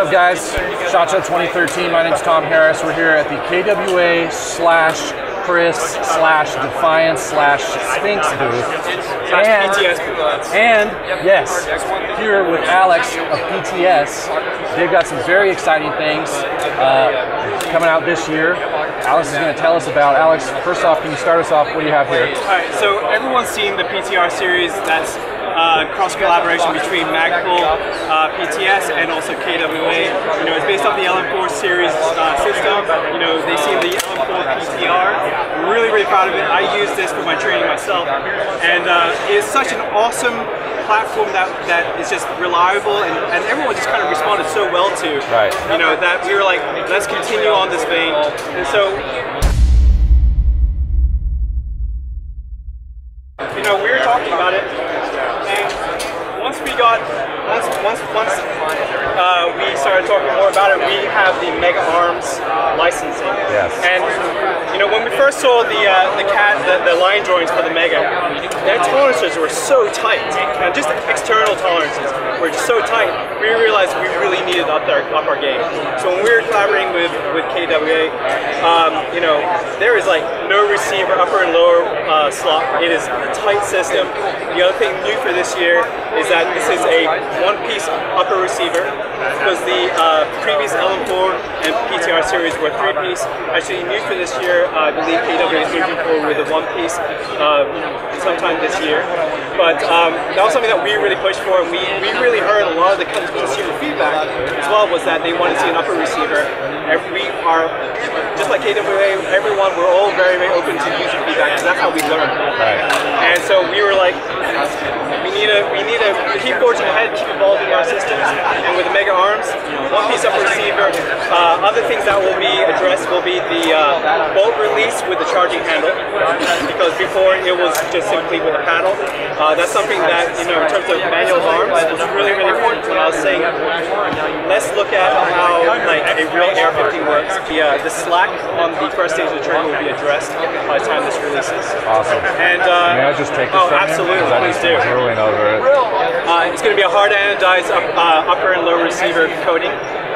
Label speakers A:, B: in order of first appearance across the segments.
A: up, guys? SHOT Show 2013. My name's Tom Harris. We're here at the KWA/Chris/Defiance/Sphinx booth. And yes, here with Alex of PTS. They've got some very exciting things coming out this year. Alex is going to tell us about. Alex, first off, can you start us off? What do you have here?
B: All right, so everyone's seen the PTR series. That's cross-collaboration between Magpul, PTS, and also KWA. You know, it's based off the LM4 series system. You know, they've seen the LM4 PTR. I'm really, really proud of it. I use this for my training myself, and it's such an awesome platform that is just reliable, and everyone just kind of responded so well to.
A: Right.
B: You know, that we were like, let's continue on this vein, and so. You know, we were talking about it, and once we started talking more about it, we have the Mega Arms licensing.
A: Yes.
B: And you know, when we first saw the line drawings for the Mega, their tolerances were so tight, and just external tolerances were just so tight. We realized we really needed to up our game. So when we were collaborating with KWA, you know, there is like no receiver, upper and lower slot. It is a tight system. The other thing new for this year is that this is a one-piece upper receiver, because the previous LM4 and PTR series were three-piece. Actually, new for this year, I believe KWA is moving forward with a one-piece sometime this year. But that was something that we really pushed for, and we really heard a lot of the consumer feedback as well, was that they wanted to see an upper receiver. We are, just like KWA, everyone, we're all very, very open to user feedback, because that's how we learn.
A: Right.
B: And so we were like, we need to keep forging ahead, keep evolving our systems, and with the Mega Arms, one-piece upper receiver. Other things that will be addressed will be the bolt release with the charging handle, because before it was just simply with a paddle. That's something that, you know, in terms of manual arms, was really, really important. When I was saying, let's look at how like a real AR-15 works. The slack on the first stage of the trigger will be addressed by the time this releases.
A: Awesome.
B: And
A: may I just take this from
B: absolutely,
A: you?
B: please do.
A: Over it.
B: It's going to be a hard anodized upper and lower receiver coating.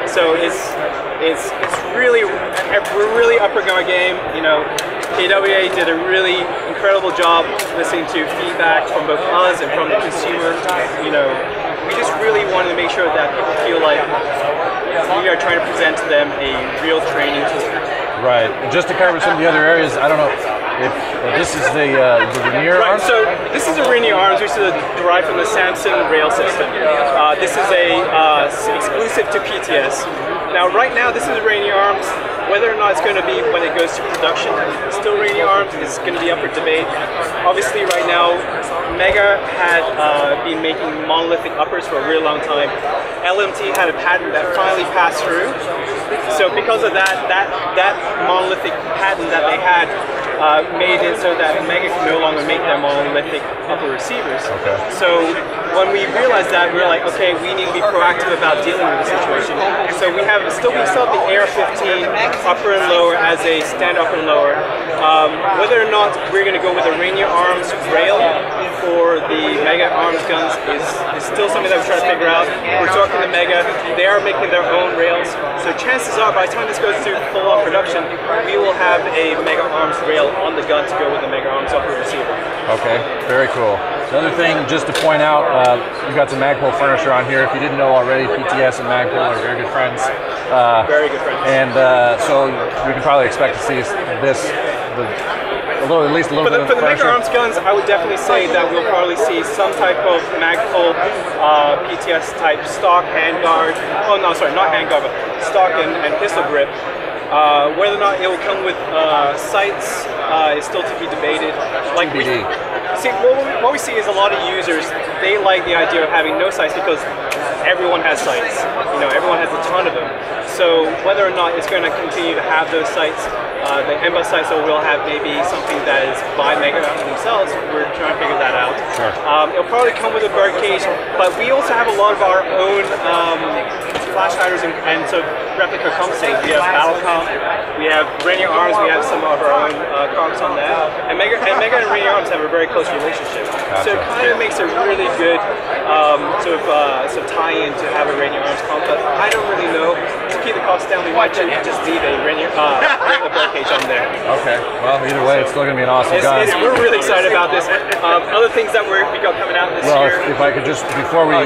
B: So it's really, we're really upping our game. You know, KWA did a really incredible job listening to feedback from both us and from the consumer. You know, we just really wanted to make sure that people feel like we are trying to present to them a real training tool.
A: Right. And just to cover some of the other areas, I don't know if this is the Rainier
B: Right,
A: arms?
B: so this is a Rainier Arms, which is derived from the Samsung rail system. This is exclusive to PTS. Now, right now, this is Rainier Arms. Whether or not it's going to be when it goes to production, still Rainier Arms is going to be up for debate. Obviously, right now, Mega had been making monolithic uppers for a really long time. LMT had a patent that finally passed through. So because of that monolithic patent that they had, made it so that Mega can no longer make their monolithic upper receivers.
A: Okay.
B: So when we realized that, we were like, okay, we need to be proactive about dealing with the situation. So we still have the AR-15 upper and lower as a stand upper and lower. Whether or not we're going to go with a Rainier Arms rail for the Mega Arms guns is still something that we're trying to figure out. We're talking to Mega. They are making their own rails. So chances are, by the time this goes through full-on production, we will have a Mega Arms rail on the gun to go with the Mega Arms upper receiver.
A: Okay, very cool. The other thing, just to point out, you've got some Magpul furniture on here. If you didn't know already, PTS and Magpul are very good friends.
B: Very good friends.
A: And so we can probably expect to see this, at least a little bit of
B: For the Mega
A: furniture.
B: Arms guns, I would definitely say that we'll probably see some type of Magpul PTS type stock handguard. Oh no, sorry, not handguard, but stock and pistol grip. Whether or not it will come with sights is still to be debated. Like what we see is a lot of users, they like the idea of having no sights because everyone has sights. You know, everyone has a ton of them. So whether or not it's going to continue to have those sights, the MBUS sights, or we'll have maybe something that is by Mega themselves, we're trying to figure that out.
A: Sure.
B: It'll probably come with a bird cage, but we also have a lot of our own flash hiders and so replica compensates. We have battle comp, we We have Rainier Arms, we have some of our own comps on that. And Mega and Rainier Arms have a very close relationship.
A: Gotcha.
B: So it kind of makes a really good sort of tie-in to have a Rainier Arms comp. But I don't really know. To keep the cost down, we might just leave a Rainier a bolt cage on there.
A: Okay. Well, either way, it's still going to be an awesome gun.
B: We're really excited about this. Other things that we got coming out this year.
A: Well, if I could just, before we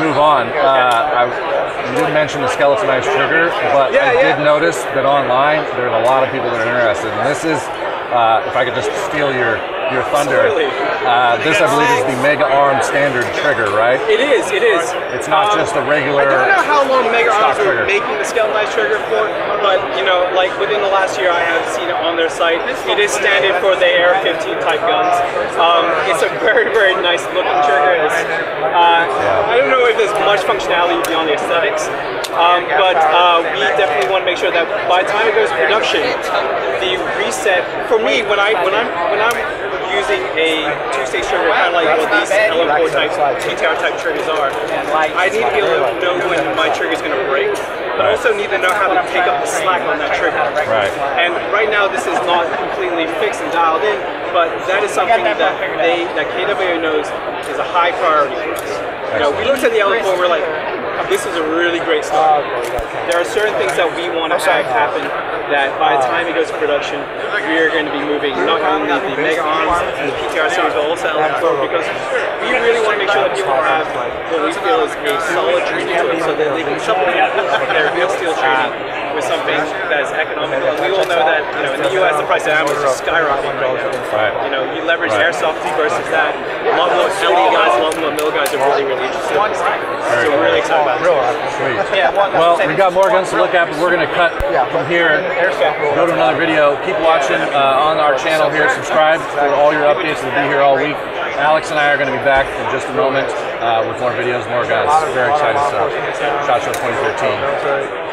A: move on, you didn't mention the skeletonized trigger, but I did notice that online there's a lot of people that are interested. And this is, if I could just steal your thunder, this I believe is the Mega Arm standard trigger, right?
B: It is.
A: It's not just a regular.
B: I don't know how long Mega Arms were
A: trigger.
B: making the skeletonized trigger for, but you know, like within the last year, I have seen it on their site. It is standard for the AR-15 type guns. It's a very, very nice looking trigger. I don't know if there's much functionality beyond the aesthetics, but we definitely want to make sure that by the time it goes to production, the reset for me when I'm using a two-stage trigger, kind of like what these LM4 type, TTR type triggers are, I need to be able to know when my trigger is going to break, but also need to know how to take up the slack on that trigger.
A: Right.
B: And right now, this is not completely fixed and dialed in, but that is something that KWA knows is a high priority for us. You know, we looked at the LM4, we're like, this is a really great start. There are certain things that we want to have happen that by the time it goes to production, we are going to be moving not only the Mega Arms and the PTR series, but also LM4, because we really want to make sure that people have what we feel is a solid training to it so that they can supplement their real steel training with something that is economical. And we all know that, you know, in the US, the price of ammo is just skyrocketing right now.
A: Right.
B: You know, you leverage Airsoft versus that. A lot more LE guys, a lot more mill guys are really, really interested in this. So we're really excited about it.
A: Sweet. Well, we've got more guns to look at, but we're going to cut from here, go to another video. Keep watching on our channel here. Subscribe for all your updates. We'll be here all week. Alex and I are going to be back in just a moment with more videos, more guns. Very exciting stuff. SHOT Show 2013.